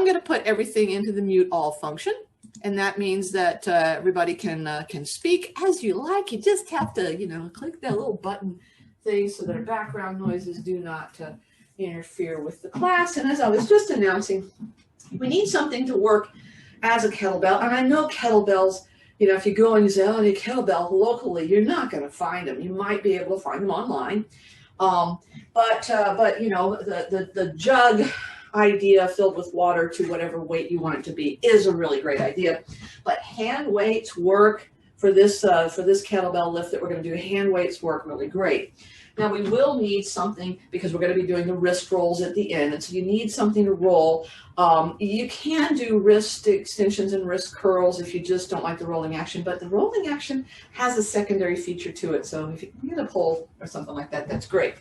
I'm going to put everything into the mute all function. And that means that everybody can speak as you like. You just have to, you know, click that little button thing so that our background noises do not interfere with the class. And as I was just announcing, we need something to work as a kettlebell. And I know kettlebells, you know, if you go and you say, oh, I need a kettlebell locally, you're not going to find them. You might be able to find them online. But you know, the jug idea filled with water to whatever weight you want it to be is a really great idea. But hand weights work for this kettlebell lift that we're going to do. Hand weights work really great. Now we will need something because we're going to be doing the wrist rolls at the end, and so you need something to roll. You can do wrist extensions and wrist curls if you just don't like the rolling action, but the rolling action has a secondary feature to it. So if you get a pull or something like that, that's great.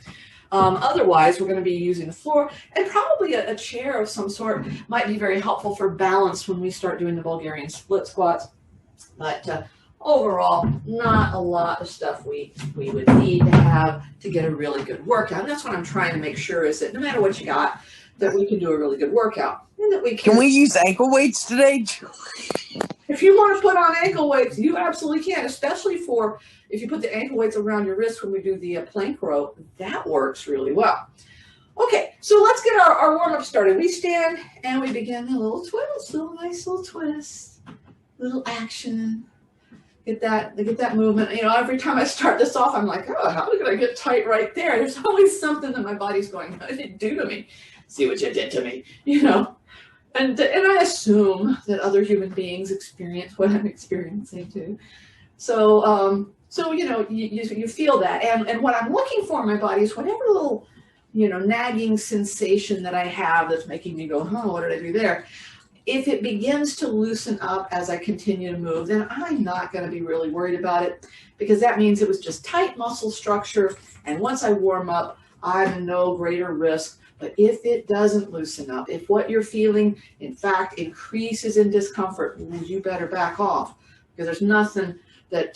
Otherwise, we're going to be using the floor, and probably a chair of some sort might be very helpful for balance when we start doing the Bulgarian split squats. But overall, not a lot of stuff we would need to have to get a really good workout. And that's what I'm trying to make sure is that no matter what you got, that we can do a really good workout. And that we can we use ankle weights today? If you want to put on ankle weights, you absolutely can, especially for if you put the ankle weights around your wrist when we do the plank row. That works really well. Okay, so let's get our warm-up started. We stand and we begin the little twist, nice little twist, little action. Get that movement. You know, every time I start this off, I'm like, oh, how did I get tight right there? There's always something that my body's going, what did it do to me? See what you did to me, you know. And I assume that other human beings experience what I'm experiencing too. So you know, you feel that. And what I'm looking for in my body is whatever little, you know, nagging sensation that I have that's making me go, oh, what did I do there? If it begins to loosen up as I continue to move, then I'm not going to be really worried about it, because that means it was just tight muscle structure. And once I warm up, I'm in no greater risk. But if it doesn't loosen up, if what you're feeling, in fact, increases in discomfort, you better back off, because there's nothing that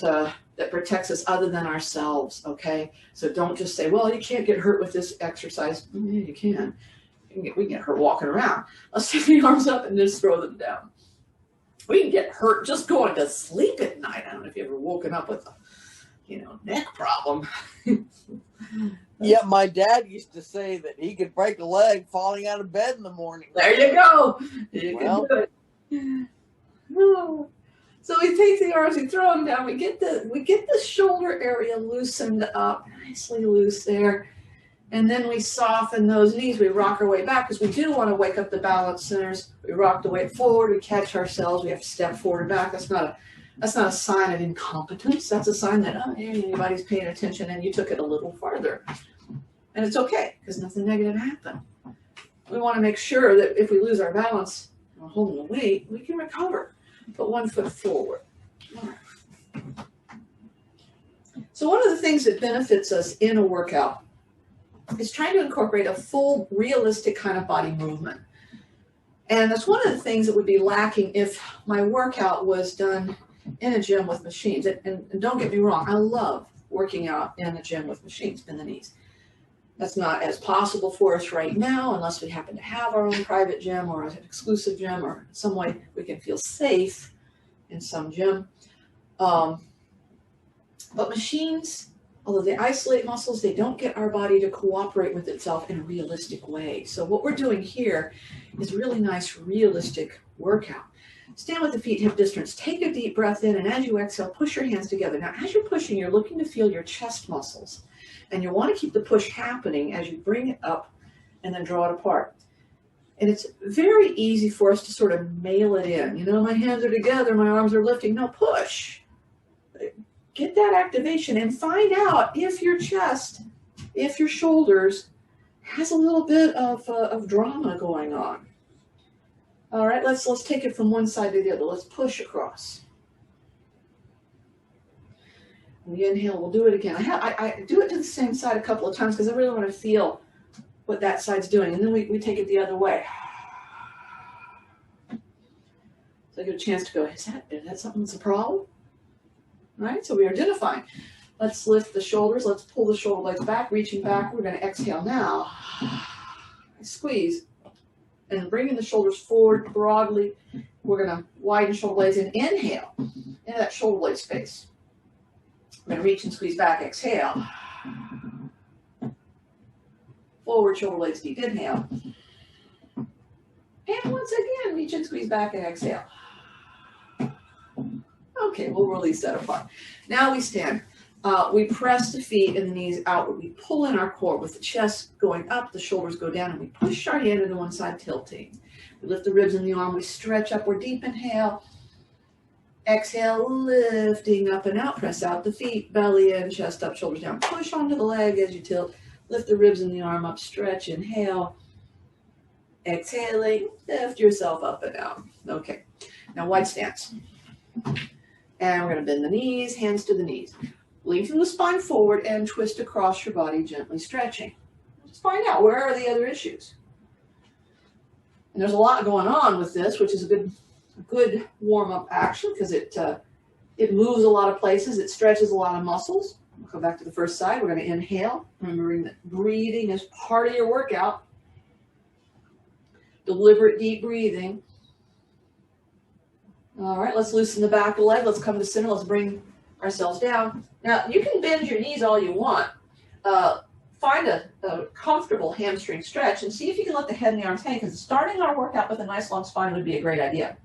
protects us other than ourselves, okay? So don't just say, well, you can't get hurt with this exercise. Yeah, you can. We can get hurt walking around. Let's take the arms up and just throw them down. We can get hurt just going to sleep at night. I don't know if you ever woken up with a, you know, neck problem. Yeah, my dad used to say that he could break a leg falling out of bed in the morning. There you go. You can do it. Oh. So we take the arms, we throw them down. We get the shoulder area loosened up, nicely loose there. And then we soften those knees. We rock our way back because we do want to wake up the balance centers. We rock the weight forward. We catch ourselves. We have to step forward and back. That's not a sign of incompetence. That's a sign that, oh, yeah, anybody's paying attention and you took it a little farther. And it's okay because nothing negative happened. We want to make sure that if we lose our balance and we're holding the weight, we can recover. Put one foot forward. All right. So one of the things that benefits us in a workout is trying to incorporate a full, realistic kind of body movement. And that's one of the things that would be lacking if my workout was done in a gym with machines. And don't get me wrong, I love working out in a gym with machines, bend the knees. That's not as possible for us right now unless we happen to have our own private gym or an exclusive gym or some way we can feel safe in some gym. But machines, although they isolate muscles, they don't get our body to cooperate with itself in a realistic way. So what we're doing here is really nice, realistic workout. Stand with the feet hip distance. Take a deep breath in, and as you exhale, push your hands together. Now, as you're pushing, you're looking to feel your chest muscles. And you want to keep the push happening as you bring it up and then draw it apart. And it's very easy for us to sort of mail it in. You know, my hands are together, my arms are lifting. No, push. Get that activation and find out if your chest, if your shoulders has a little bit of drama going on. All right, let's take it from one side to the other. Let's push across. We inhale, we'll do it again. I do it to the same side a couple of times because I really want to feel what that side's doing. And then we take it the other way. So I get a chance to go, is that something that's a problem? All right, so we are identifying. Let's lift the shoulders. Let's pull the shoulder blades back, reaching back. We're going to exhale now. Squeeze. and bringing the shoulders forward broadly. We're going to widen shoulder blades and inhale into that shoulder blade space. We're going to reach and squeeze back, exhale. Forward, shoulder blades deep, inhale. And once again, reach and squeeze back and exhale. Okay, we'll release that apart. Now we stand. We press the feet and the knees outward. We pull in our core with the chest going up, the shoulders go down, and we push our hand into one side, tilting. We lift the ribs in the arm. We stretch upward, deep inhale. Exhale, lifting up and out. Press out the feet, belly in, chest up, shoulders down. Push onto the leg as you tilt. Lift the ribs in the arm up, stretch, inhale. Exhaling, lift yourself up and down. Okay, now wide stance. And we're going to bend the knees, hands to the knees. Lengthen the spine forward and twist across your body, gently stretching. Let's find out, where are the other issues? And there's a lot going on with this, which is a good warm-up action because it moves a lot of places. It stretches a lot of muscles. We'll go back to the first side. We're going to inhale, remembering that breathing is part of your workout. Deliberate deep breathing. All right, let's loosen the back of the leg. Let's come to center. Let's bring ourselves down. Now, you can bend your knees all you want. Find a comfortable hamstring stretch and see if you can let the head and the arms hang, because starting our workout with a nice long spine would be a great idea.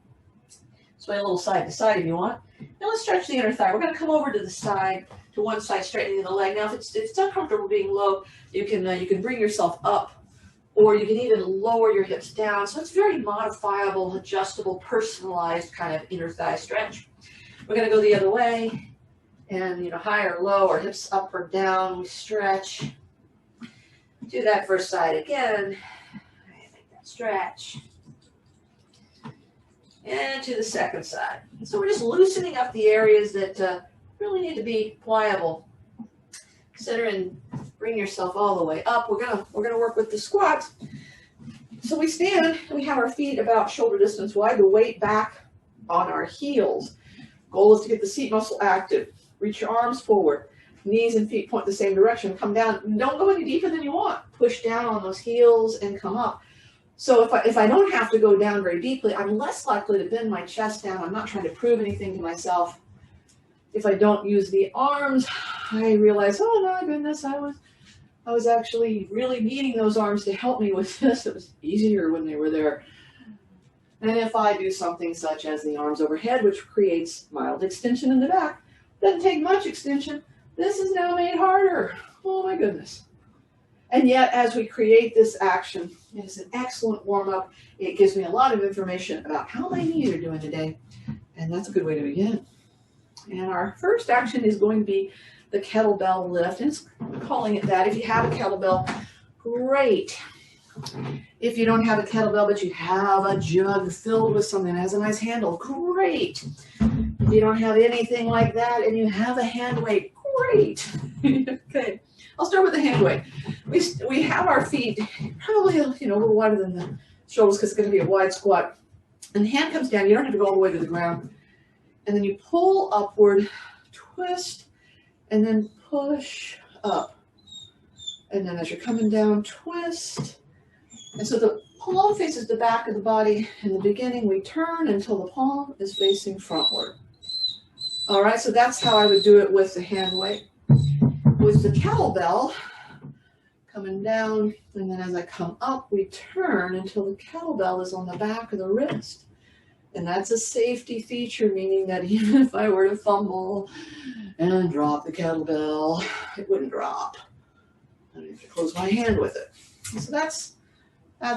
Sway a little side to side if you want. Now let's stretch the inner thigh. We're going to come over to the side, to one side, straightening the leg. Now, if it's uncomfortable being low, you can bring yourself up, or you can even lower your hips down. So it's very modifiable, adjustable, personalized kind of inner thigh stretch. We're going to go the other way, and high or low, or hips up or down. We stretch. Do that first side again. Make that stretch. And to the second side. So we're just loosening up the areas that really need to be pliable. Center and bring yourself all the way up. We're gonna work with the squats. So we stand and we have our feet about shoulder distance wide, the weight back on our heels. Goal is to get the seat muscle active. Reach your arms forward. Knees and feet point the same direction. Come down. Don't go any deeper than you want. Push down on those heels and come up. So if I don't have to go down very deeply, I'm less likely to bend my chest down. I'm not trying to prove anything to myself. If I don't use the arms, I realize, oh my goodness, I was actually really needing those arms to help me with this. It was easier when they were there. And if I do something such as the arms overhead, which creates mild extension in the back, doesn't take much extension, this is now made harder. Oh my goodness. And yet, as we create this action, it is an excellent warm-up. It gives me a lot of information about how my knees are doing today, and that's a good way to begin. And our first action is going to be the kettlebell lift, and I'm calling it that. If you have a kettlebell, great. If you don't have a kettlebell, but you have a jug filled with something that has a nice handle, great. If you don't have anything like that and you have a hand weight, great. Okay, I'll start with the hand weight. We have our feet probably a little wider than the shoulders because it's going to be a wide squat. And the hand comes down. You don't have to go all the way to the ground. And then you pull upward, twist, and then push up. And then as you're coming down, twist. And so the palm faces the back of the body. In the beginning, we turn until the palm is facing frontward. All right, so that's how I would do it with the hand weight. With the kettlebell, coming down, and then as I come up, we turn until the kettlebell is on the back of the wrist. And that's a safety feature, meaning that even if I were to fumble and drop the kettlebell, it wouldn't drop. I don't have to close my hand with it. So that's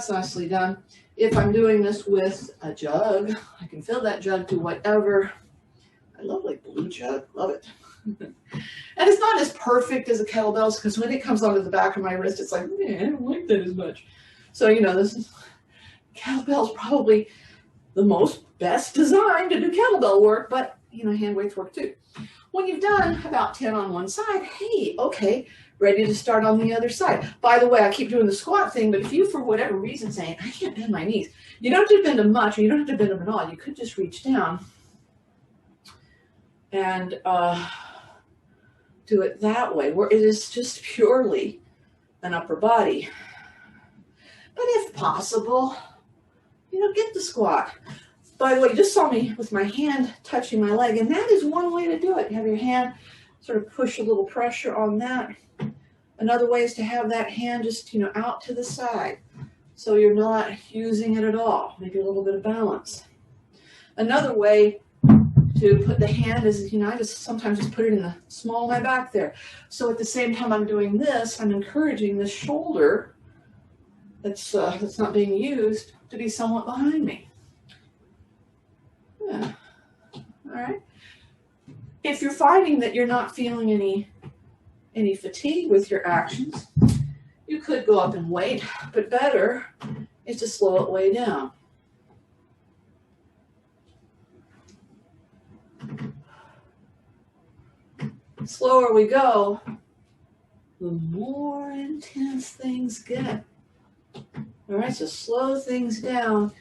nicely done. If I'm doing this with a jug, I can fill that jug to whatever. I love like blue jug, love it. And it's not as perfect as a kettlebell because when it comes onto the back of my wrist, it's like, I don't like that as much. So, kettlebell's probably the best designed to do kettlebell work, but, hand weights work too. When you've done about 10 on one side, hey, okay, ready to start on the other side. By the way, I keep doing the squat thing, but if you, for whatever reason, saying, I can't bend my knees, you don't have to bend them much, or you don't have to bend them at all. You could just reach down and do it that way, where it is just purely an upper body. But if possible, get the squat. By the way, you just saw me with my hand touching my leg, and that is one way to do it. You have your hand sort of push a little pressure on that. Another way is to have that hand just, out to the side, so you're not using it at all. Maybe a little bit of balance. Another way to put the hand is, I just sometimes just put it in the small of my back there. So at the same time I'm doing this, I'm encouraging this shoulder that's not being used to be somewhat behind me. Yeah. All right. If you're finding that you're not feeling any fatigue with your actions, you could go up in weight, but better is to slow it way down. The slower we go, the more intense things get. All right, so slow things down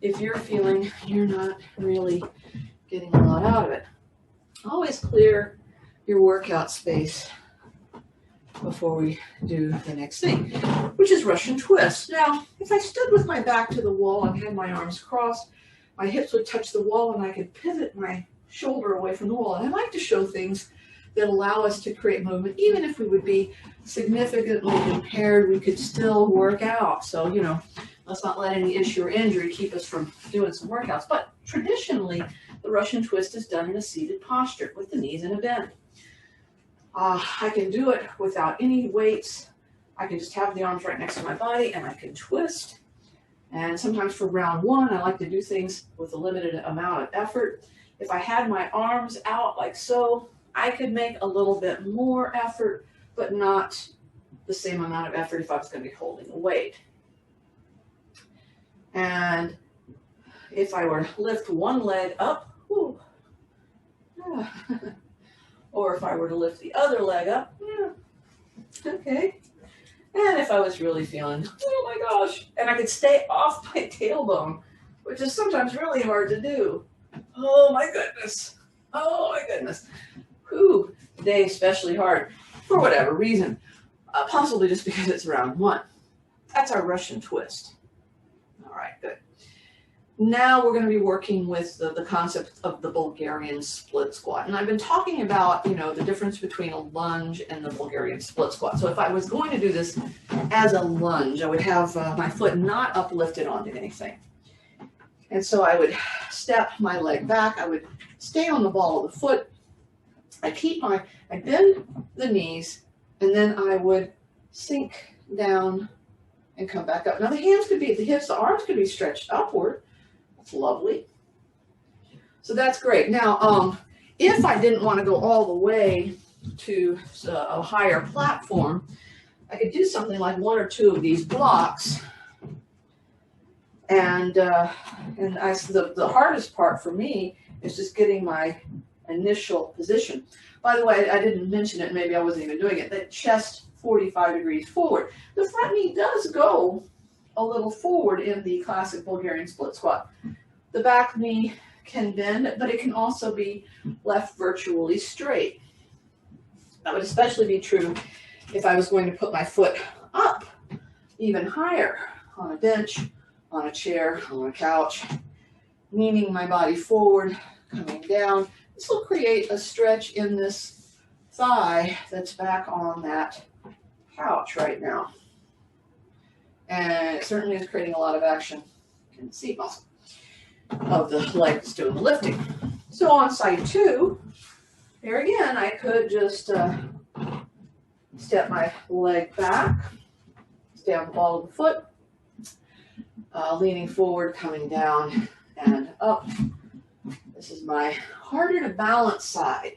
if you're feeling you're not really getting a lot out of it. Always clear your workout space before we do the next thing, which is Russian twist. Now, if I stood with my back to the wall and had my arms crossed, my hips would touch the wall and I could pivot my shoulder away from the wall. And I like to show things that allow us to create movement. Even if we would be significantly impaired, we could still work out. So, let's not let any issue or injury keep us from doing some workouts. But traditionally, the Russian twist is done in a seated posture with the knees in a bend. I can do it without any weights. I can just have the arms right next to my body and I can twist. And sometimes for round one, I like to do things with a limited amount of effort. If I had my arms out like so, I could make a little bit more effort, but not the same amount of effort if I was going to be holding a weight. And if I were to lift one leg up, or if I were to lift the other leg up, okay. And if I was really feeling, oh my gosh, and I could stay off my tailbone, which is sometimes really hard to do. Oh my goodness. Whew, today especially hard for whatever reason, possibly just because it's round one. That's our Russian twist. All right, good. Now we're going to be working with the concept of the Bulgarian split squat. And I've been talking about, the difference between a lunge and the Bulgarian split squat. So if I was going to do this as a lunge, I would have my foot not uplifted onto anything. And so I would step my leg back. I would stay on the ball of the foot. I bend the knees, and then I would sink down and come back up. Now the arms could be stretched upward. That's lovely. So that's great. Now, if I didn't want to go all the way to a higher platform, I could do something like one or two of these blocks. And the hardest part for me is just getting my initial position. By the way, I didn't mention it, maybe I wasn't even doing it, that chest 45 degrees forward. The front knee does go a little forward in the classic Bulgarian split squat. The back knee can bend, but it can also be left virtually straight. That would especially be true if I was going to put my foot up even higher on a bench, on a chair, on a couch, leaning my body forward, coming down. This will create a stretch in this thigh that's back on that couch right now. And it certainly is creating a lot of action in the seat muscle of the leg that's doing the lifting. So on side two, here again, I could just step my leg back, stay on the ball of the foot, leaning forward, coming down and up. This is my harder to balance side,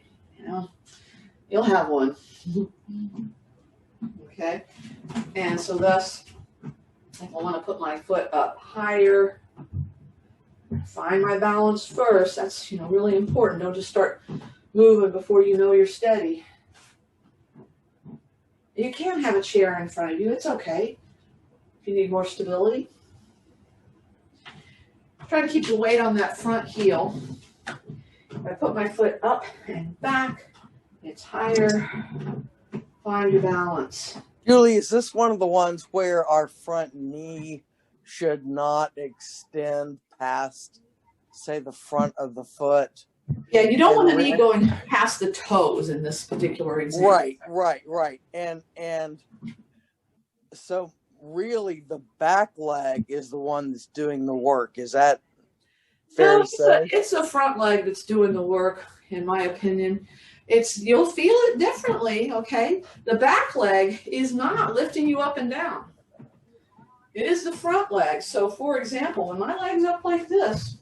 You'll have one. Okay? And so thus, if I want to put my foot up higher, find my balance first. That's, really important. Don't just start moving before you know you're steady. You can have a chair in front of you. It's okay if you need more stability. Try to keep the weight on that front heel. If I put my foot up and back, it's higher. Find your balance. Julie, is this one of the ones where our front knee should not extend past, say, the front of the foot. Yeah, you don't want the knee going past the toes in this particular example. Right. And so really the back leg is the one that's doing the work. Is that fair to say? It's the front leg that's doing the work, in my opinion. You'll feel it differently, okay? The back leg is not lifting you up and down. It is the front leg. So, for example, when my leg's up like this,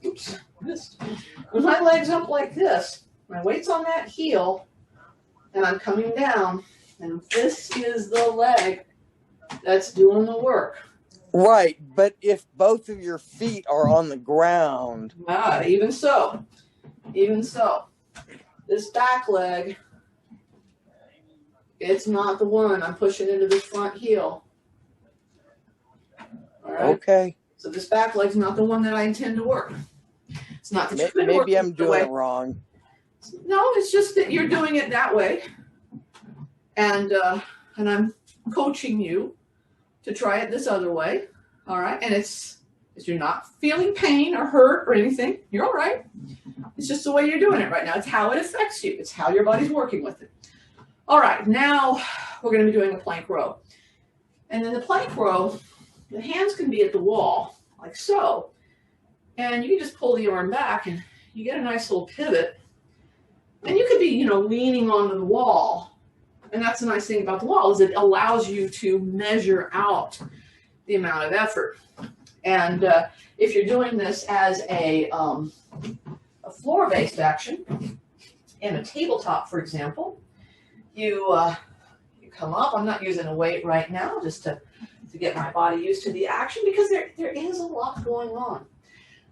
when my leg's up like this, my weight's on that heel, and I'm coming down, and this is the leg that's doing the work. Right, but if both of your feet are on the ground. Even so, this back leg, it's not the one I'm pushing into this front heel. All right? Okay. So this back leg's not the one that I intend to work. It's not that you could work maybe I'm doing it wrong. No, it's just that you're doing it that way, and I'm coaching you to try it this other way. All right, and if you're not feeling pain or hurt or anything, you're all right. It's just the way you're doing it right now. It's how it affects you. It's how your body's working with it. All right, now we're going to be doing a plank row. And in the plank row, the hands can be at the wall, like so. And you can just pull the arm back, and you get a nice little pivot. And you could be, leaning onto the wall. And that's the nice thing about the wall, is it allows you to measure out the amount of effort. And if you're doing this as a floor-based action, in a tabletop, for example, you come up. I'm not using a weight right now, just to get my body used to the action, because there is a lot going on.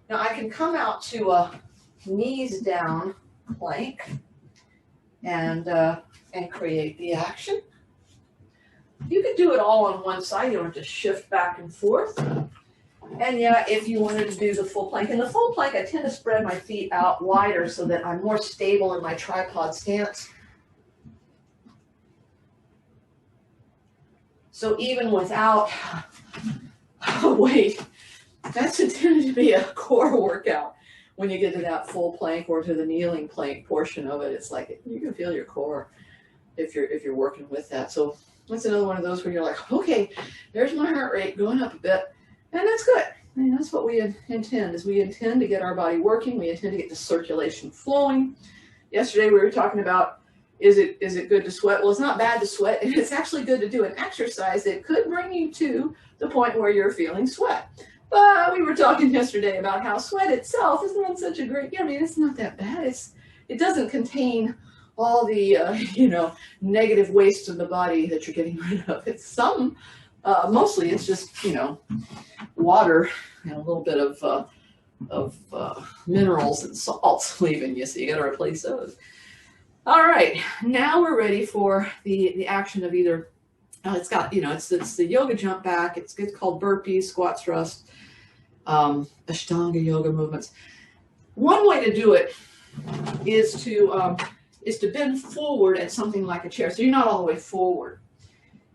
Now I can come out to a knees down plank and create the action. You could do it all on one side. You don't have to shift back and forth. And yeah, if you wanted to do the full plank, in the full plank, I tend to spread my feet out wider so that I'm more stable in my tripod stance. So even without weight, that's intended to be a core workout. When you get to that full plank or to the kneeling plank portion of it, it's like you can feel your core if you're working with that. So that's another one of those where you're like, okay, there's my heart rate going up a bit, and that's good. I mean, that's what we intend, is we intend to get our body working. We intend to get the circulation flowing. Yesterday we were talking about, is it good to sweat? Well, it's not bad to sweat, and it's actually good to do an exercise that could bring you to the point where you're feeling sweat. But we were talking yesterday about how sweat itself is not such a great, it's not that bad. It doesn't contain all the, negative waste in the body that you're getting rid of. It's some, mostly it's just, water and a little bit of minerals and salts leaving you, so you got to replace those. All right, now we're ready for the action of either, it's the yoga jump back. It's called burpees, squat thrust, Ashtanga yoga movements. One way to do it is to bend forward at something like a chair. So you're not all the way forward,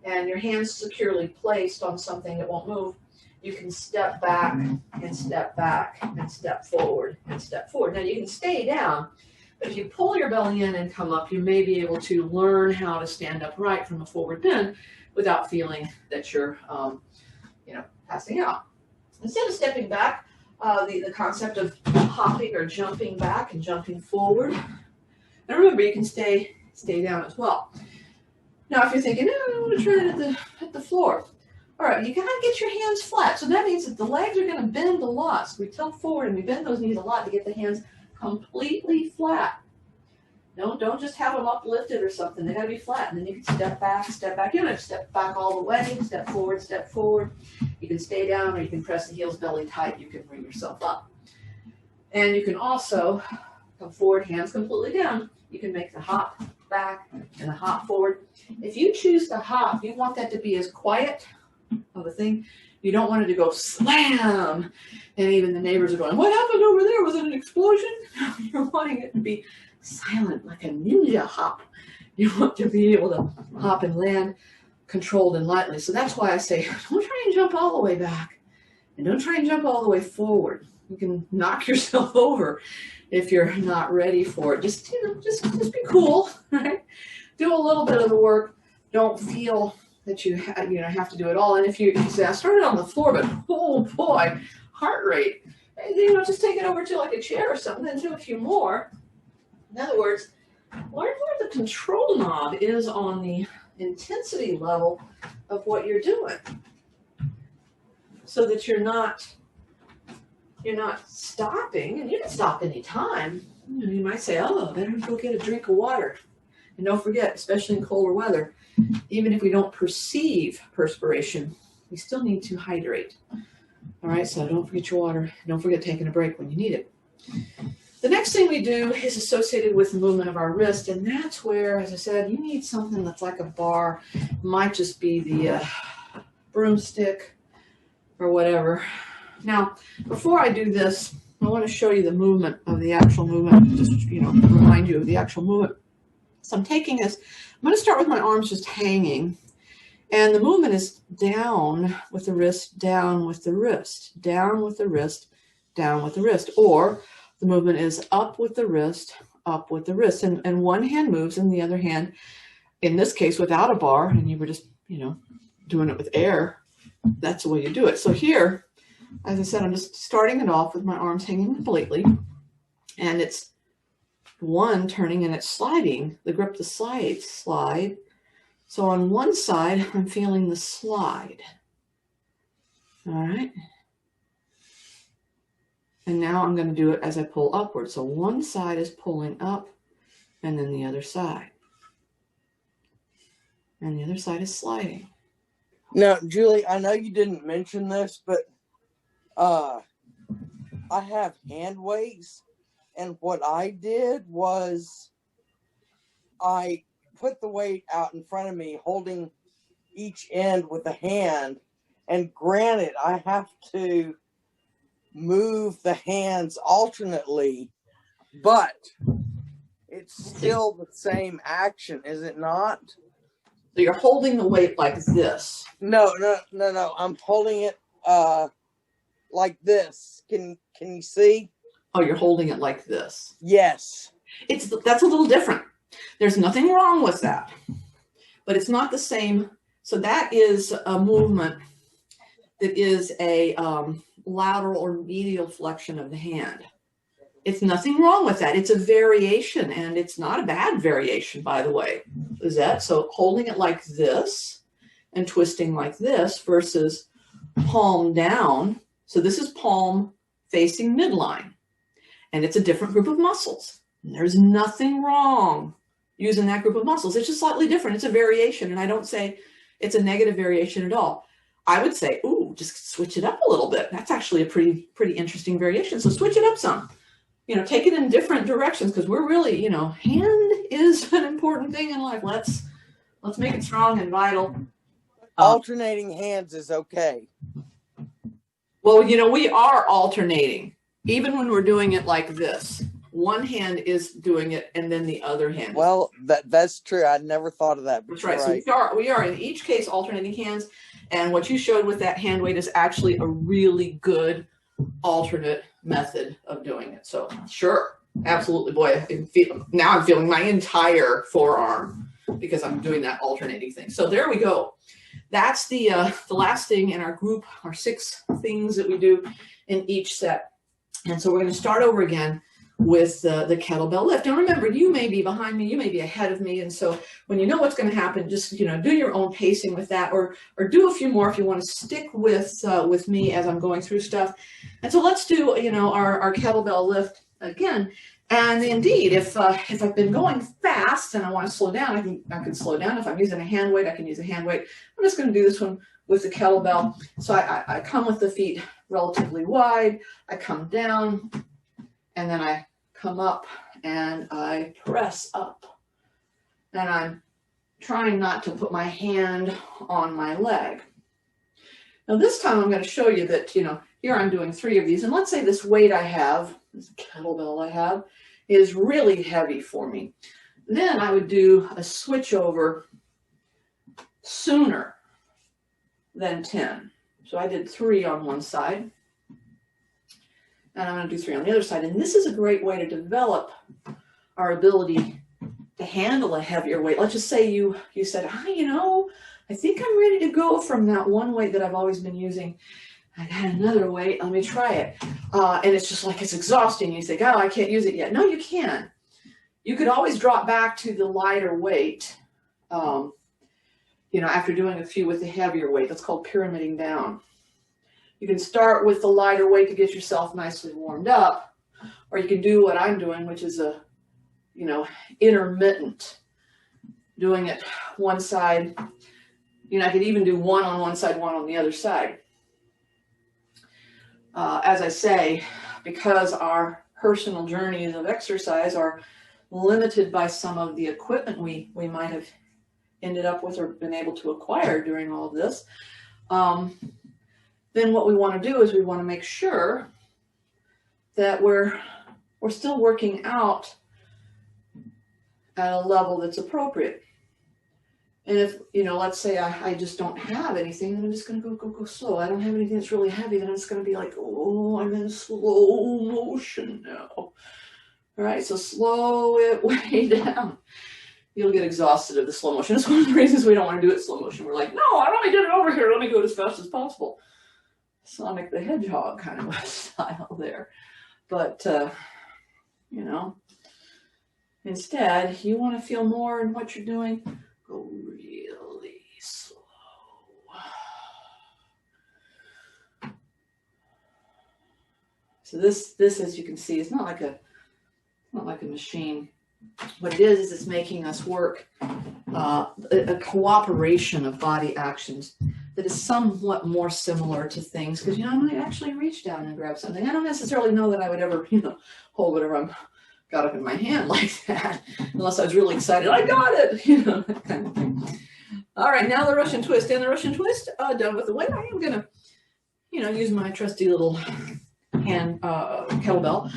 and your hands securely placed on something that won't move. You can step back and step back and step forward and step forward. Now you can stay down, but if you pull your belly in and come up, you may be able to learn how to stand upright from a forward bend without feeling that you're, passing out. Instead of stepping back, the concept of hopping or jumping back and jumping forward. And remember, you can stay down as well. Now, if you're thinking, I want to try it at the floor. All right, you gotta get your hands flat. So that means that the legs are gonna bend a lot. So we tilt forward and we bend those knees a lot to get the hands completely flat. No, don't just have them uplifted or something. They gotta be flat. And then you can step back. You don't have to step back all the way. Step forward. You can stay down, or you can press the heels belly tight. You can bring yourself up. And you can also come forward, hands completely down. You can make the hop back and the hop forward. If you choose to hop, you want that to be as quiet of a thing. You don't want it to go slam, and even the neighbors are going, what happened over there? Was it an explosion? You're wanting it to be silent, like a ninja hop. You want to be able to hop and land controlled and lightly. So that's why I say, don't try and jump all the way back. And don't try and jump all the way forward. You can knock yourself over if you're not ready for it. Just, just be cool, right? Do a little bit of the work. Don't feel that you have to do it all. And if you say, I started on the floor, but oh boy, heart rate, just take it over to like a chair or something and do a few more. In other words, learn where the control knob is on the intensity level of what you're doing, so that you're not stopping. And you can stop any time. You might say, oh, better go get a drink of water. And don't forget, especially in colder weather, even if we don't perceive perspiration, we still need to hydrate. All right, so don't forget your water. Don't forget taking a break when you need it. The next thing we do is associated with the movement of our wrist, and that's where, as I said, you need something that's like a bar. It might just be the broomstick or whatever. Now, before I do this, I want to show you the movement of the actual movement, just, remind you of the actual movement. So I'm taking this, I'm going to start with my arms just hanging, and the movement is down with the wrist, down with the wrist, down with the wrist, down with the wrist, or the movement is up with the wrist, up with the wrist, and one hand moves and the other hand, in this case without a bar, and you were just, doing it with air, that's the way you do it. So here, as I said, I'm just starting it off with my arms hanging completely, and it's one turning and it's sliding, the grip, the slide. So on one side, I'm feeling the slide. All right. And now I'm going to do it as I pull upward. So one side is pulling up, and then the other side. And the other side is sliding. Now, Julie, I know you didn't mention this, but I have hand weights. And what I did was I put the weight out in front of me, holding each end with a hand. And granted, I have to move the hands alternately, but it's still the same action, is it not? So you're holding the weight like this. No. I'm holding it like this. Can you see? Oh, you're holding it like this. Yes. That's a little different. There's nothing wrong with that, but it's not the same. So that is a movement that is a lateral or medial flexion of the hand. It's nothing wrong with that. It's a variation, and it's not a bad variation, by the way. Is that so? Holding it like this and twisting like this versus palm down. So this is palm facing midline, and it's a different group of muscles. And there's nothing wrong using that group of muscles. It's just slightly different. It's a variation, and I don't say it's a negative variation at all. I would say, ooh, just switch it up a little bit. That's actually a pretty interesting variation. So switch it up some. Take it in different directions, because we're really, hand is an important thing in life. Let's make it strong and vital. Alternating hands is okay. Well, we are alternating, even when we're doing it like this. One hand is doing it, and then the other hand. Well, that's true. I never thought of that. That's right. So we are in each case alternating hands, and what you showed with that hand weight is actually a really good alternate method of doing it. So sure, absolutely, boy, now I'm feeling my entire forearm because I'm doing that alternating thing. So there we go. That's the last thing in our group, our 6 things that we do in each set. And so we're going to start over again with the kettlebell lift. Now remember, you may be behind me, you may be ahead of me, and so when you know what's going to happen, just do your own pacing with that, or do a few more if you want to stick with me as I'm going through stuff. And so let's do our kettlebell lift again. And indeed, if I've been going fast and I want to slow down, I can slow down. If I'm using a hand weight, I can use a hand weight. I'm just going to do this one with the kettlebell. So I come with the feet relatively wide. I come down, and then I come up and I press up. And I'm trying not to put my hand on my leg. Now this time I'm going to show you that, here I'm doing 3 of these. And let's say this weight I have, this kettlebell I have, is really heavy for me. Then I would do a switch over sooner than 10. So I did 3 on one side, and I'm going to do 3 on the other side. And this is a great way to develop our ability to handle a heavier weight. Let's just say you said, you know, I think I'm ready to go from that one weight that I've always been using. I got another weight, let me try it. And it's just like, it's exhausting. You think, oh, I can't use it yet. No, you can. You could always drop back to the lighter weight, you know, after doing a few with the heavier weight. That's called pyramiding down. You can start with the lighter weight to get yourself nicely warmed up, or you can do what I'm doing, which is a, you know, intermittent, doing it one side. You know, I could even do 1 on one side, 1 on the other side. As I say, because our personal journeys of exercise are limited by some of the equipment we might have ended up with or been able to acquire during all of this, then what we want to do is we want to make sure that we're still working out at a level that's appropriate. And if, you know, let's say I just don't have anything, then I'm just going to go slow. I don't have anything that's really heavy, then I'm just going to be like, oh, I'm in slow motion now. All right, so slow it way down. You'll get exhausted of the slow motion. That's one of the reasons we don't want to do it slow motion. We're like, no, I only did it over here. Let me go as fast as possible. Sonic the Hedgehog kind of a style there. But, you know, instead, you want to feel more in what you're doing. Go really slow. So this, as you can see, is not like a machine. What it is it's making us work a cooperation of body actions that is somewhat more similar to things. Because, you know, I might actually reach down and grab something. I don't necessarily know that I would ever, you know, hold whatever I'm got up in my hand like that, unless I was really excited. I got it, you know, that kind of thing. All right, now the Russian twist. And the Russian twist, done with the weight. I am gonna, you know, use my trusty little hand kettlebell.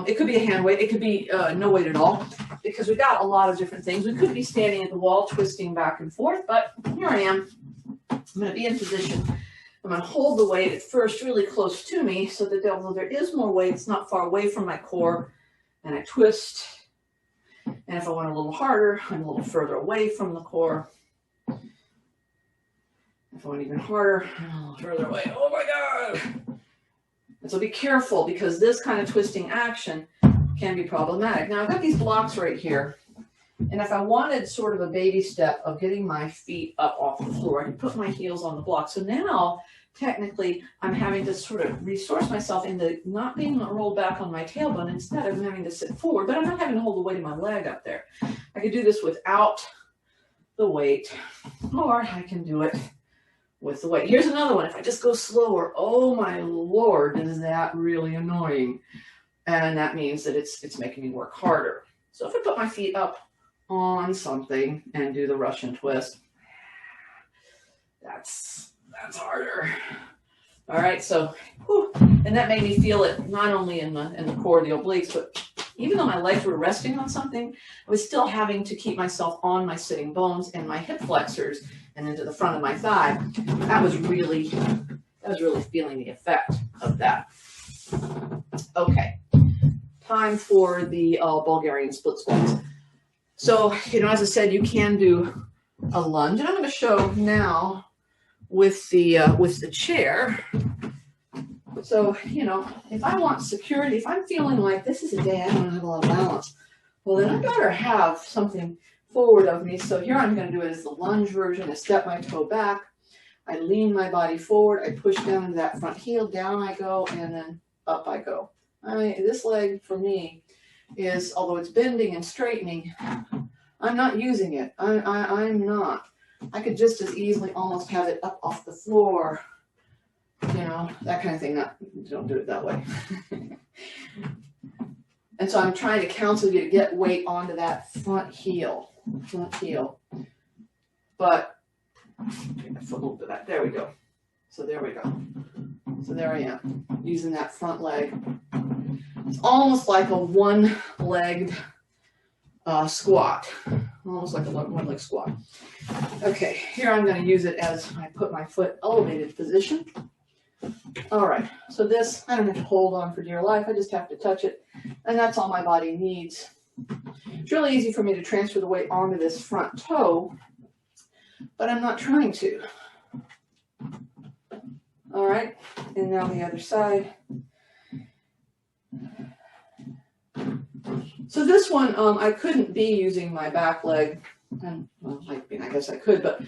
It could be a hand weight. It could be no weight at all, because we've got a lot of different things. We could be standing at the wall, twisting back and forth, but here I am. I'm going to be in position. I'm going to hold the weight at first really close to me, so that although there is more weight, it's not far away from my core, and I twist. And if I want a little harder, I'm a little further away from the core. If I want even harder, I'm a little further away. Oh my God! And so be careful, because this kind of twisting action can be problematic. Now I've got these blocks right here, and if I wanted sort of a baby step of getting my feet up off the floor, I can put my heels on the block. So now, technically, I'm having to sort of resource myself into not being rolled back on my tailbone. Instead, I'm having to sit forward, but I'm not having to hold the weight of my leg up there. I could do this without the weight, or I can do it with the weight. Here's another one. If I just go slower, oh my Lord, is that really annoying? And that means that it's making me work harder. So if I put my feet up on something and do the Russian twist, that's harder. All right, so, whew, and that made me feel it not only in the core of the obliques, but even though my legs were resting on something, I was still having to keep myself on my sitting bones and my hip flexors and into the front of my thigh. That was really feeling the effect of that. Okay, time for the Bulgarian split squats. So, you know, as I said, you can do a lunge, and I'm going to show now with the chair. So, you know, if I want security, if I'm feeling like this is a day I don't have a lot of balance, well, then I better have something forward of me. So here I'm going to do it as the lunge version. I step my toe back, I lean my body forward, I push down into that front heel, down I go, and then up I go. This leg for me is, although it's bending and straightening, I'm not using it. I'm not. I could just as easily almost have it up off the floor, you know, that kind of thing. Don't do it that way. And so I'm trying to counsel you to get weight onto that front heel. But take my foot a little bit back. There we go. So there we go. So there I am, using that front leg. It's almost like a one-legged squat, almost like a one-leg squat. Okay, here I'm going to use it as I put my foot elevated position. All right, so this, I don't have to hold on for dear life. I just have to touch it, and that's all my body needs. It's really easy for me to transfer the weight onto this front toe, but I'm not trying to. All right, and now the other side. So this one, I couldn't be using my back leg, and well, I mean, I guess I could, but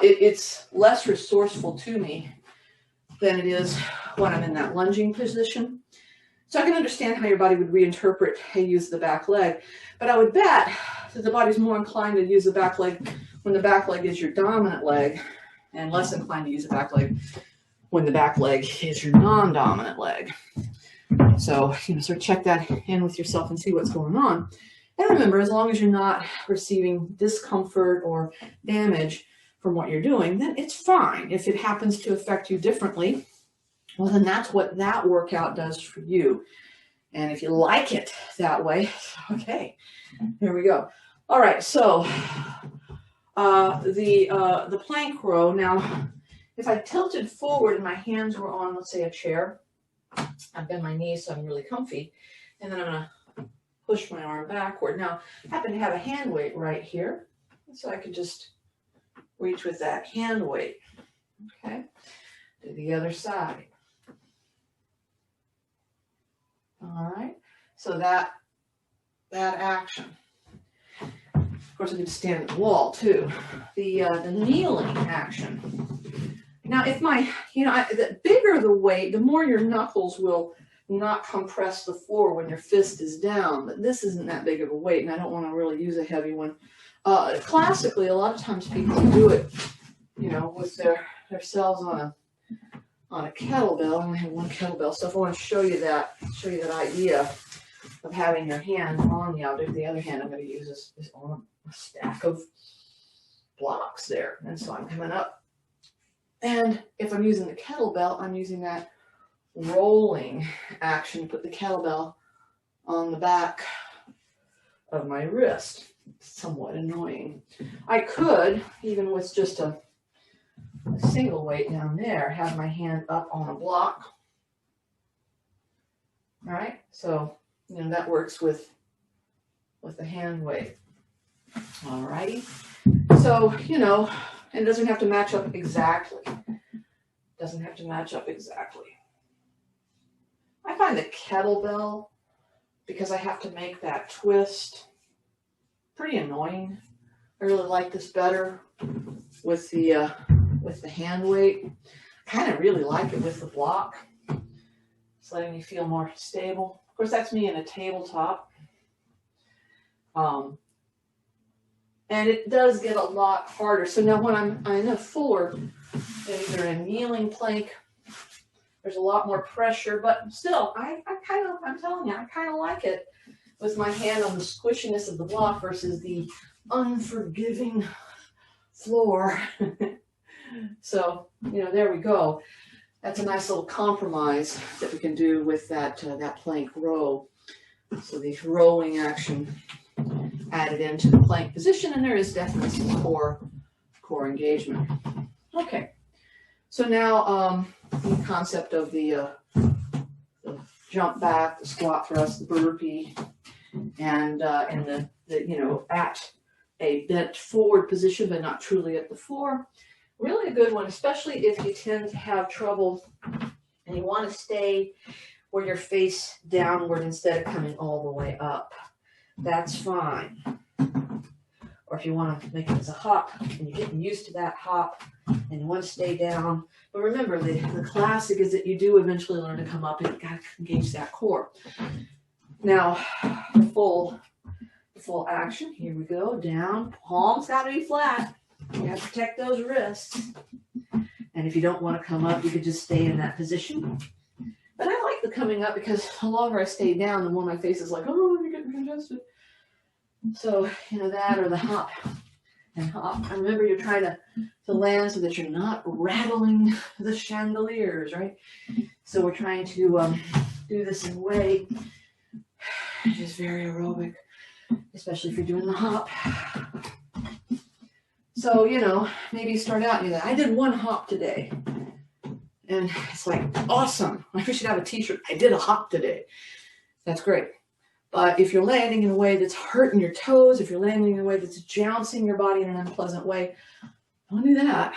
it's less resourceful to me than it is when I'm in that lunging position. So I can understand how your body would reinterpret, hey, use the back leg, but I would bet that the body's more inclined to use the back leg when the back leg is your dominant leg, and less inclined to use the back leg when the back leg is your non-dominant leg. So, sort of check that in with yourself and see what's going on. And remember, as long as you're not receiving discomfort or damage from what you're doing, then it's fine. If it happens to affect you differently, well, then that's what that workout does for you. And if you like it that way, okay, here we go. All right, so the plank row. Now, if I tilted forward and my hands were on, let's say, a chair, I bend my knees so I'm really comfy, and then I'm going to push my arm backward. Now, I happen to have a hand weight right here, so I can just reach with that hand weight. Okay, to the other side. All right, so that action. Of course, I can stand at the wall too. The kneeling action. Now, if the bigger the weight, the more your knuckles will not compress the floor when your fist is down. But this isn't that big of a weight, and I don't want to really use a heavy one. Classically, a lot of times people do it, with themselves on a kettlebell. I only have one kettlebell, so if I want to show you that idea of having your hand on the other hand, I'm going to use this on a stack of blocks there, and so I'm coming up. And if I'm using the kettlebell, I'm using that rolling action to put the kettlebell on the back of my wrist. It's somewhat annoying. I could, even with just a single weight down there, have my hand up on a block. All right, so that works with the hand weight. All righty. So it doesn't have to match up exactly. I find the kettlebell, because I have to make that twist, pretty annoying. I really like this better with the hand weight. Kind of really like it with the block. It's letting me feel more stable. Of course, that's me in a tabletop. And it does get a lot harder. So now when I'm in a forward, either a kneeling plank, there's a lot more pressure, but still, I'm telling you, I kind of like it with my hand on the squishiness of the block versus the unforgiving floor. So, there we go. That's a nice little compromise that we can do with that plank row. So the rowing action added into the plank position, and there is definitely some core engagement. Okay, so now the concept of the jump back, the squat thrust, the burpee, and the at a bent forward position, but not truly at the floor. Really a good one, especially if you tend to have trouble and you want to stay where you're face downward instead of coming all the way up. That's fine. Or if you want to make it as a hop and you're getting used to that hop and you want to stay down. But remember, the classic is that you do eventually learn to come up and you've got to engage that core. Now, the full action. Here we go. Down. Palms got to be flat. You have to protect those wrists. And if you don't want to come up, you could just stay in that position. But I like the coming up because the longer I stay down, the more my face is like, oh, you're getting congested. So, that or the hop and hop. And remember, you're trying to land so that you're not rattling the chandeliers, right? So we're trying to do this in a way that is very aerobic. especially if you're doing the hop. So, you know, maybe start out and I did one hop today. And it's like, awesome. I should have a t-shirt. I did a hop today. That's great. But if you're landing in a way that's hurting your toes, if you're landing in a way that's jouncing your body in an unpleasant way, don't do that.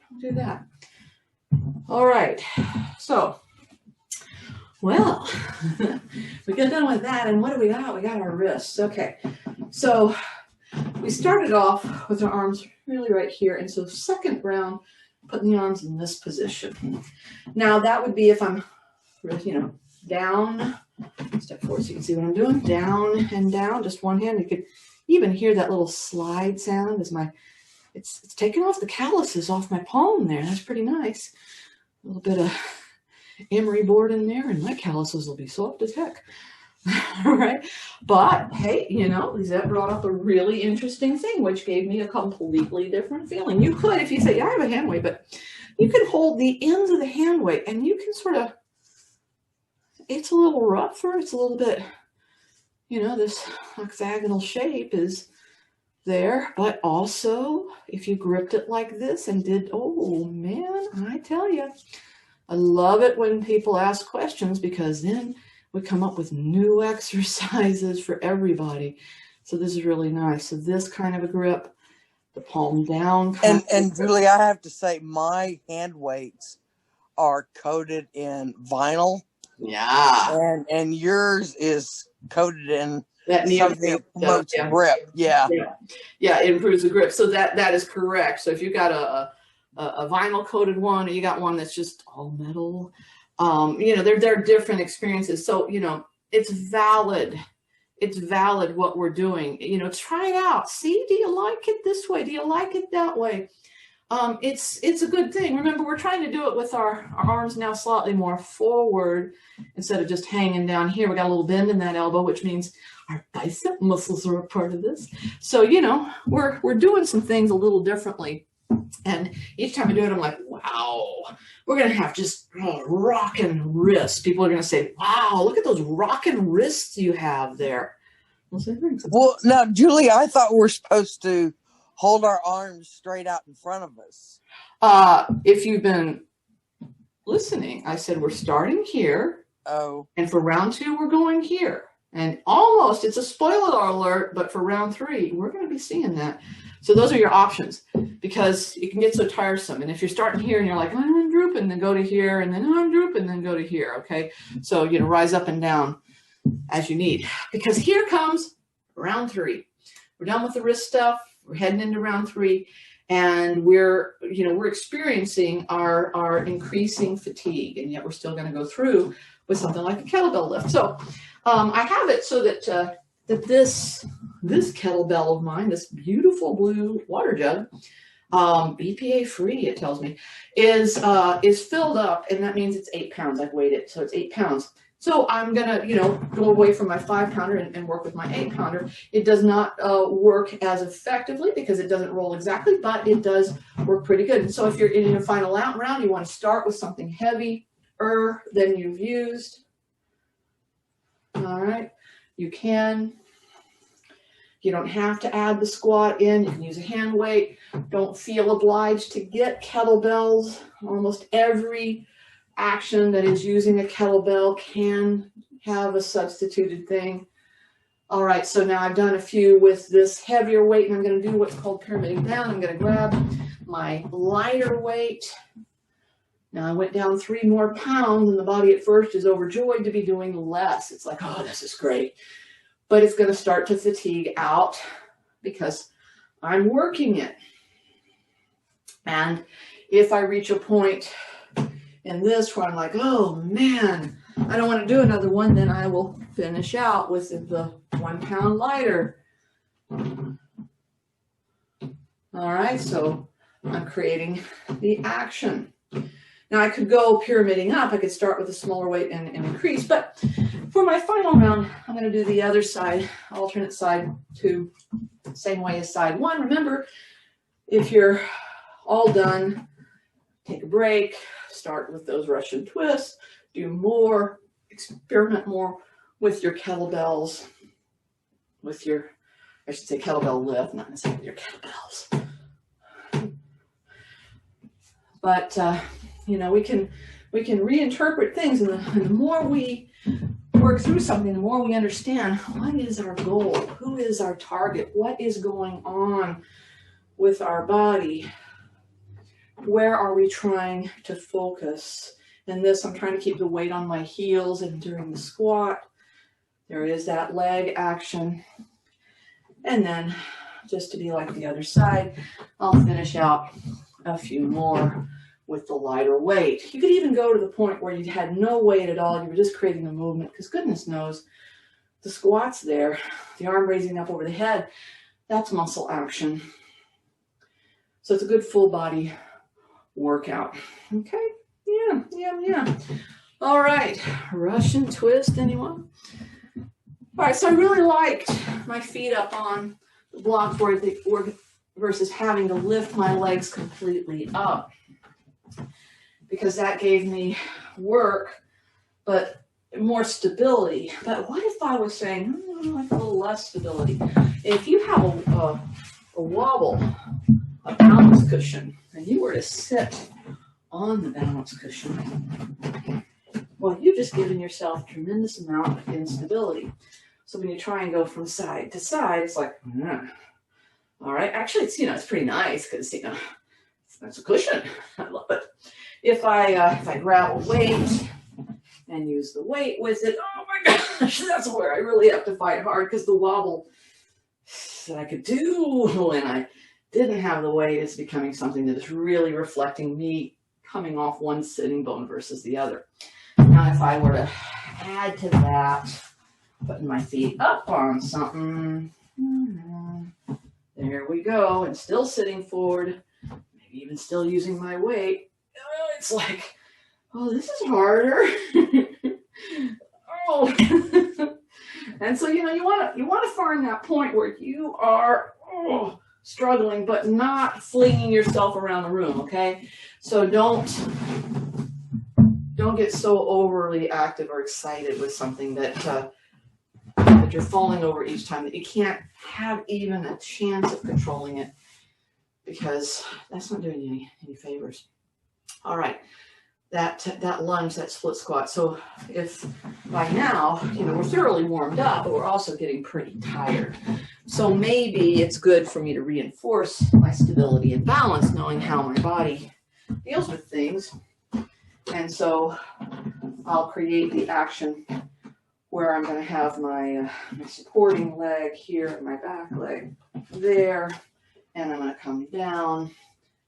Don't do that. All right. So, well, we got done with that. And what do we got? We got our wrists. Okay. So we started off with our arms really right here. And so second round, putting the arms in this position. Now that would be if I'm, you know, down, step forward so you can see what I'm doing, down and down, just one hand. You could even hear that little slide sound as it's taking off the calluses off my palm there. That's pretty nice. A little bit of emery board in there and my calluses will be soft as heck. All right. But hey, you know, Lizette brought up a really interesting thing, which gave me a completely different feeling. You could, if you say, yeah, I have a hand weight, but you can hold the ends of the hand weight and you can sort of, it's a little rougher. It's a little bit, you know, this hexagonal shape is there, but also if you gripped it like this and did, oh man, I tell you, I love it when people ask questions because then we come up with new exercises for everybody. So this is really nice. So this kind of a grip, the palm down. And Julie, I have to say my hand weights are coated in vinyl. Yeah. And yours is coated in that something that promotes grip. Yeah. Yeah, it improves the grip. So that is correct. So if you got a vinyl coated one or you got one that's just all metal, you know, there are different experiences. So, you know, it's valid. It's valid what we're doing. You know, try it out. See, do you like it this way? Do you like it that way? It's a good thing. Remember, we're trying to do it with our arms now slightly more forward instead of just hanging down here. We got a little bend in that elbow, which means our bicep muscles are a part of this. So, you know, we're doing some things a little differently. And each time I do it, I'm like, wow, we're going to have just rocking wrists. People are going to say, wow, look at those rocking wrists you have there. Well, now, Julie, I thought we're supposed to hold our arms straight out in front of us. If you've been listening, I said we're starting here. Oh. And for round 2, we're going here. And almost, it's a spoiler alert, but for round 3, we're going to be seeing that. So those are your options because it can get so tiresome. And if you're starting here and you're like, I'm drooping, then go to here, and then I'm drooping, then go to here, okay? So, you know, rise up and down as you need. Because here comes round 3. We're done with the wrist stuff. We're heading into round 3. And we're experiencing our increasing fatigue. And yet we're still going to go through with something like a kettlebell lift. So I have it so that this kettlebell of mine, this beautiful blue water jug, BPA free, it tells me, is filled up, and that means it's 8 pounds. I've weighed it, so it's 8 pounds. So I'm gonna, you know, go away from my 5-pounder and work with my 8-pounder. It does not work as effectively because it doesn't roll exactly, but it does work pretty good. And so if you're in your final round, you want to start with something heavier than you've used. All right, you don't have to add the squat in. You can use a hand weight. Don't feel obliged to get kettlebells. Almost every action that is using a kettlebell can have a substituted thing. All right, so now I've done a few with this heavier weight, and I'm going to do what's called pyramiding down. I'm going to grab my lighter weight. Now I went down 3 more pounds, and the body at first is overjoyed to be doing less. It's like, oh, this is great. But it's going to start to fatigue out because I'm working it. And if I reach a point in this where I'm like, oh man, I don't want to do another one, then I will finish out with the 1 pound lighter. All right, so I'm creating the action. Now I could go pyramiding up. I could start with a smaller weight and increase, but for my final round, I'm going to do the other side, alternate side 2, same way as side 1. Remember, if you're all done, take a break, start with those Russian twists, do more, experiment more with your kettlebells, with your I should say kettlebell lift, not necessarily your kettlebells. But you know, we can reinterpret things, and the more we work through something, the more we understand what is our goal, who is our target, what is going on with our body, where are we trying to focus. In this, I'm trying to keep the weight on my heels, and during the squat, there is that leg action. And then, just to be like the other side, I'll finish out a few more with the lighter weight. You could even go to the point where you had no weight at all, you were just creating a movement, because goodness knows, the squats there, the arm raising up over the head, that's muscle action. So it's a good full body workout. Okay, yeah. All right, Russian twist, anyone? All right, so I really liked my feet up on the block versus having to lift my legs completely up, because that gave me work, but more stability. But what if I was saying, like a little less stability? If you have a wobble, a balance cushion, and you were to sit on the balance cushion, well, you've just given yourself a tremendous amount of instability. So when you try and go from side to side, it's like, all right. Actually, it's, it's pretty nice, because, that's a cushion. I love it. If I grab a weight and use the weight with it, oh my gosh, that's where I really have to fight hard, because the wobble that I could do when I didn't have the weight is becoming something that is really reflecting me coming off one sitting bone versus the other. Now, if I were to add to that, putting my feet up on something, there we go, and still sitting forward, maybe even still using my weight, it's like, oh, this is harder. Oh. And so, you want to find that point where you are struggling, but not flinging yourself around the room, okay? So don't get so overly active or excited with something that you're falling over each time, that you can't have even a chance of controlling it, because that's not doing you any favors. All right, that lunge, that split squat. So if by now, we're thoroughly warmed up, but we're also getting pretty tired. So maybe it's good for me to reinforce my stability and balance, knowing how my body deals with things. And so I'll create the action where I'm going to have my supporting leg here and my back leg there, and I'm going to come down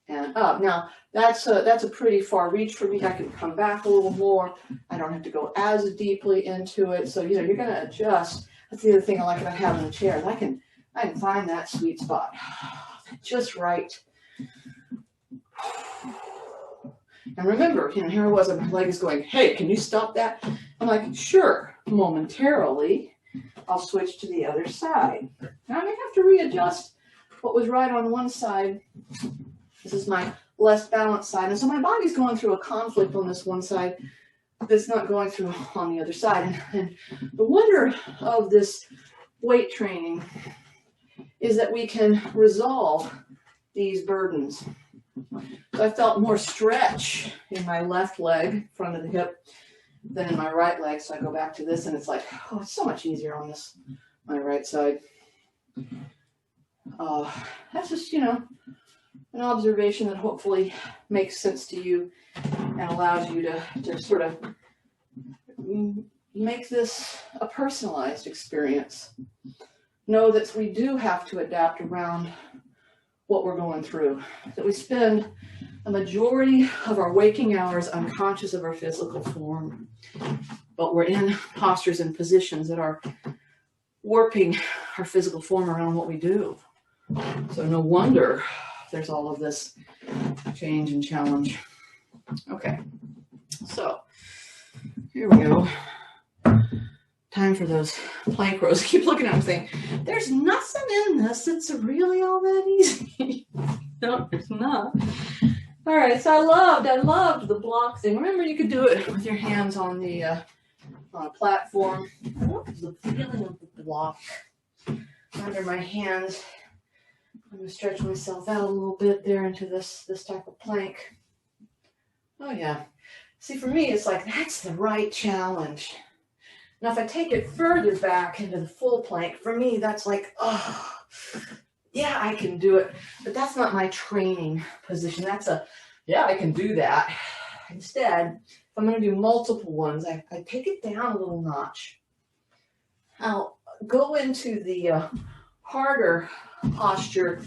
and up. Now, that's a pretty far reach for me. I can come back a little more. I don't have to go as deeply into it. So, you're going to adjust. That's the other thing I like about having a chair. I can find that sweet spot just right. And remember, here I was, and my leg is going, hey, can you stop that? I'm like, sure, momentarily. I'll switch to the other side. Now I may have to readjust what was right on one side. This is my less balanced side. And so my body's going through a conflict on this one side that's not going through on the other side. And the wonder of this weight training is that we can resolve these burdens. So I felt more stretch in my left leg, front of the hip, than in my right leg. So I go back to this, and it's like, oh, it's so much easier on my right side. That's just, an observation that hopefully makes sense to you and allows you to sort of make this a personalized experience. Know that we do have to adapt around what we're going through, that we spend a majority of our waking hours unconscious of our physical form, but we're in postures and positions that are warping our physical form around what we do. So no wonder there's all of this change and challenge. Okay, so here we go. Time for those plank rows. I keep looking at them saying, there's nothing in this that's really all that easy. No, there's not. All right, so I loved the block thing. Remember, you could do it with your hands on the on a platform. I love the feeling of the block. under my hands. I'm going to stretch myself out a little bit there into this type of plank. Oh yeah. See, for me, it's like, that's the right challenge. Now, if I take it further back into the full plank, for me, that's like, oh, yeah, I can do it. But that's not my training position. That's a, yeah, I can do that. Instead, if I'm going to do multiple ones, I take it down a little notch. I'll go into the harder posture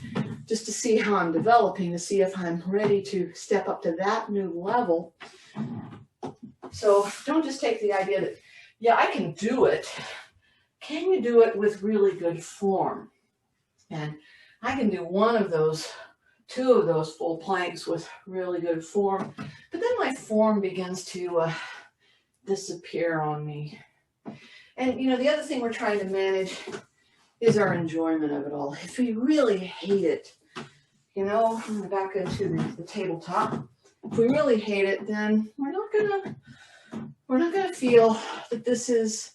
just to see how I'm developing, to see if I'm ready to step up to that new level. So don't just take the idea that, yeah, I can do it. Can you do it with really good form? And I can do one of those, two of those full planks with really good form, but then my form begins to disappear on me. And you know, the other thing we're trying to manage is our enjoyment of it all. If we really hate it, you know, back into the tabletop, if we really hate it, then we're not gonna feel that this is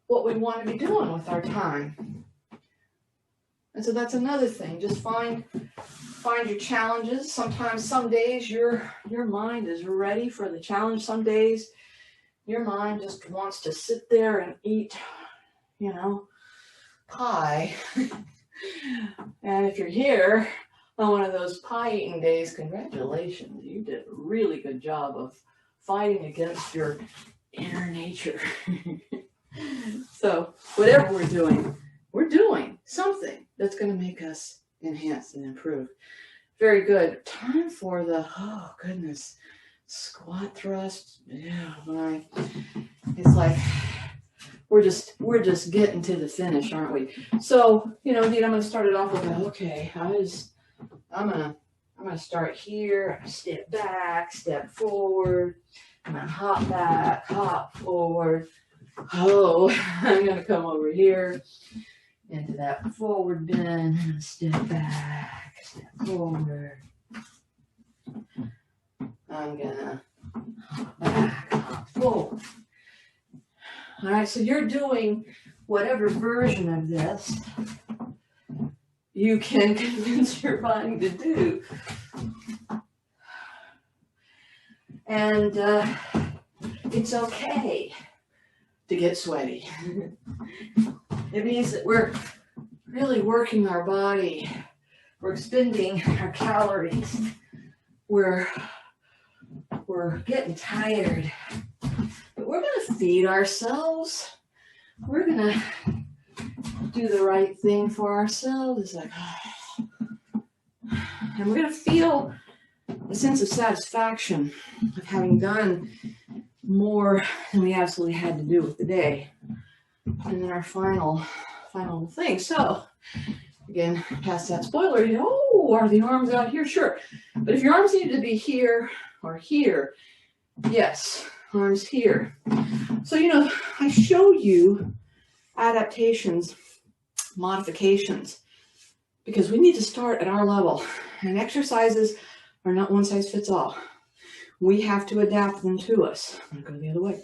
what we want to be doing with our time. And so that's another thing. Just find your challenges. Sometimes, some days your mind is ready for the challenge. Some days your mind just wants to sit there and eat, you know, pie. And if you're here on one of those pie eating days, congratulations. You did a really good job of fighting against your inner nature. So whatever we're doing something that's going to make us enhance and improve. Very good. Time for the, oh goodness, squat thrust. Yeah, my, it's like we're just getting to the finish, aren't we? So, you know, I'm going to start it off with, okay, I'm gonna start here. Step back, step forward. I'm gonna hop back, hop forward. Oh, I'm gonna come over here into that forward bend. I'm gonna step back, step forward. I'm gonna hop back, hop forward. All right, so you're doing whatever version of this you can convince your body to do. And it's okay to get sweaty. It means that we're really working our body. We're expending our calories. We're getting tired. But we're going to feed ourselves. We're going to do the right thing for ourselves. It's like, and we're going to feel a sense of satisfaction of having done more than we absolutely had to do with the day. And then our final thing. So again, past that spoiler, you know, oh, are the arms out here? Sure. But if your arms need to be here or here, yes, arms here. So, you know, I show you adaptations, modifications, because we need to start at our level. And exercises are not one size fits all. We have to adapt them to us. I'm going to go the other way.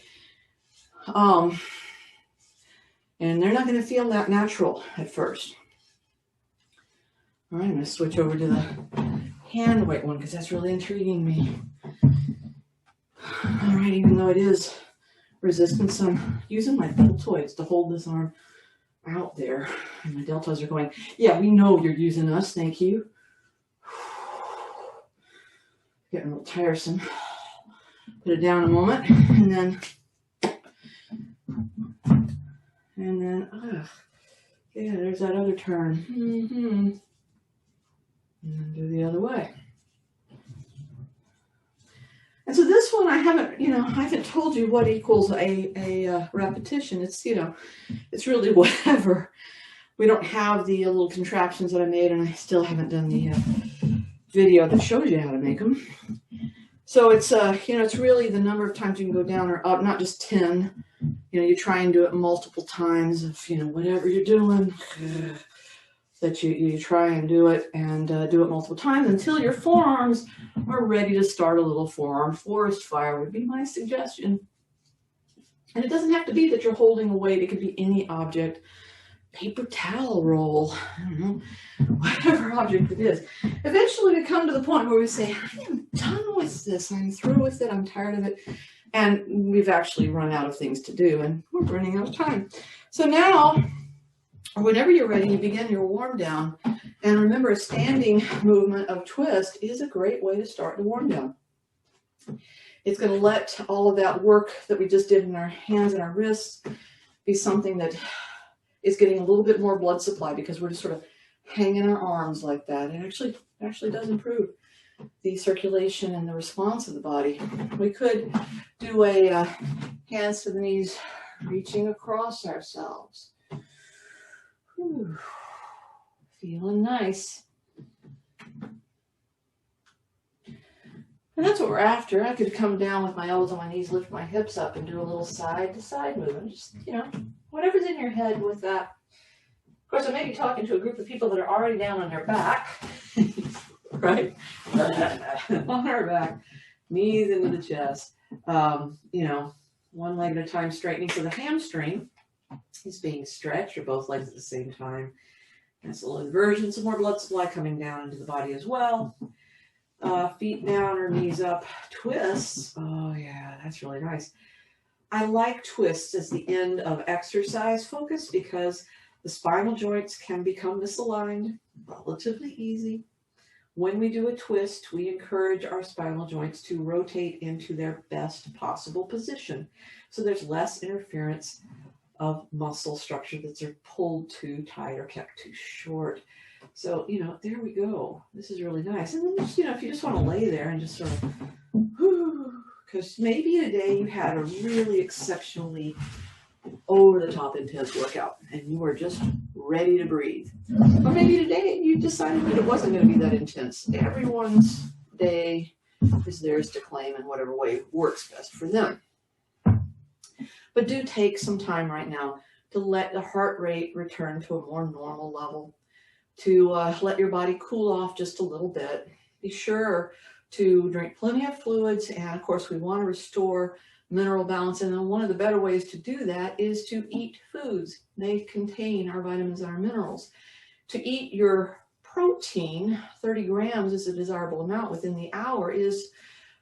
And they're not going to feel that natural at first. All right, I'm going to switch over to the hand weight one because that's really intriguing me. All right, even though it is resistance, I'm using my deltoids to hold this arm out there. And my deltoids are going, yeah, we know you're using us, thank you. Getting a little tiresome. Put it down a moment, and then, yeah, there's that other turn. And then do the other way. And so this one, I haven't told you what equals a repetition. It's, you know, it's really whatever. We don't have the little contraptions that I made, and I still haven't done the video that shows you how to make them. So it's, you know, it's really the number of times you can go down or up, not just 10. You know, you try and do it multiple times of, you know, whatever you're doing, that you try and do it and do it multiple times until your forearms are ready to start a little forearm forest fire would be my suggestion. And it doesn't have to be that you're holding a weight. It could be any object. paper towel roll, I don't know, whatever object it is. Eventually we come to the point where we say, I am done with this. I'm through with it. I'm tired of it. And we've actually run out of things to do, and we're running out of time. So now, whenever you're ready, you begin your warm down. And remember, a standing movement of twist is a great way to start the warm down. It's going to let all of that work that we just did in our hands and our wrists be something that is getting a little bit more blood supply, because we're just sort of hanging our arms like that. It actually does improve the circulation and the response of the body. We could do a hands to the knees, reaching across ourselves. Whew. Feeling nice. And that's what we're after. I could come down with my elbows on my knees, lift my hips up, and do a little side to side movement. Just, whatever's in your head with that. Of course, I may be talking to a group of people that are already down on their back, right? On our back, knees into the chest. One leg at a time straightening. So the hamstring is being stretched, or both legs at the same time. Nice little inversion, some more blood supply coming down into the body as well. Feet down or knees up. Twists. Oh yeah, that's really nice. I like twists as the end of exercise focus, because the spinal joints can become misaligned relatively easy. When we do a twist, we encourage our spinal joints to rotate into their best possible position. So there's less interference of muscle structure that's pulled too tight or kept too short. So, there we go. This is really nice. And then just, if you just want to lay there and just sort of, because maybe today you had a really exceptionally over-the-top intense workout and you were just ready to breathe. Or maybe today you decided that it wasn't going to be that intense. Everyone's day is theirs to claim in whatever way works best for them. But do take some time right now to let the heart rate return to a more normal level, to let your body cool off just a little bit. Be sure to drink plenty of fluids, and of course we want to restore mineral balance, and one of the better ways to do that is to eat foods. They contain our vitamins and our minerals. To eat your protein, 30 grams is a desirable amount within the hour, is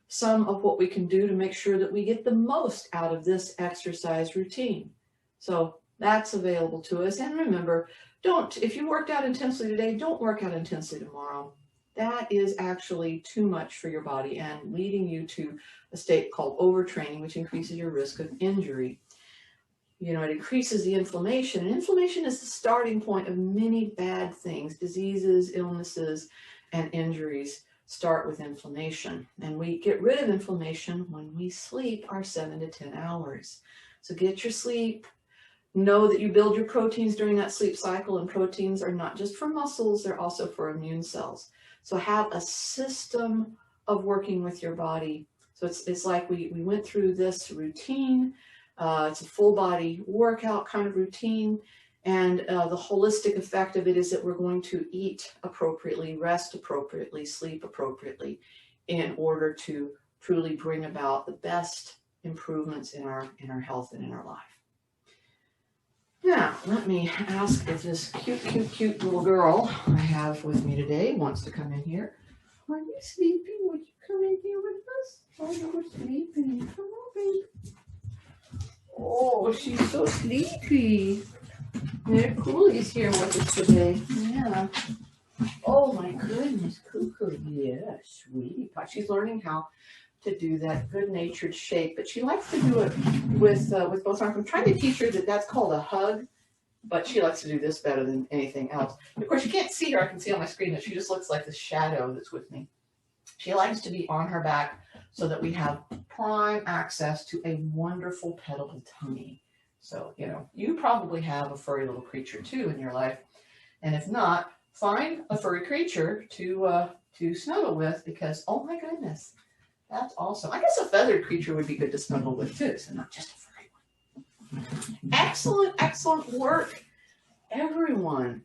some of what we can do to make sure that we get the most out of this exercise routine. So that's available to us. And remember, if you worked out intensely today, don't work out intensely tomorrow. That is actually too much for your body and leading you to a state called overtraining, which increases your risk of injury. It increases the inflammation, and inflammation is the starting point of many bad things. Diseases, illnesses, and injuries start with inflammation, and we get rid of inflammation when we sleep our 7 to 10 hours. So get your sleep. Know that you build your proteins during that sleep cycle, and proteins are not just for muscles, they're also for immune cells. So have a system of working with your body. So it's like we went through this routine. It's a full body workout kind of routine. And the holistic effect of it is that we're going to eat appropriately, rest appropriately, sleep appropriately in order to truly bring about the best improvements in our health and in our life. Now, let me ask if this cute little girl I have with me today wants to come in here. Are you sleeping? Would you come in here with us? Oh, you're sleeping. Come on, baby. Oh, she's so sleepy. Yeah, Cooley's here with us today. Yeah. Oh my goodness, Cuckoo. Yeah, sweetie pie. She's learning how to do that good-natured shape, but she likes to do it with both arms. I'm trying to teach her that that's called a hug, but she likes to do this better than anything else. Of course, you can't see her. I can see on my screen that she just looks like the shadow that's with me. She likes to be on her back so that we have prime access to a wonderful petable tummy. So, you probably have a furry little creature too in your life. And if not, find a furry creature to snuggle with, because, oh my goodness, that's awesome. I guess a feathered creature would be good to snuggle with too, so not just a furry one. Excellent, excellent work, everyone.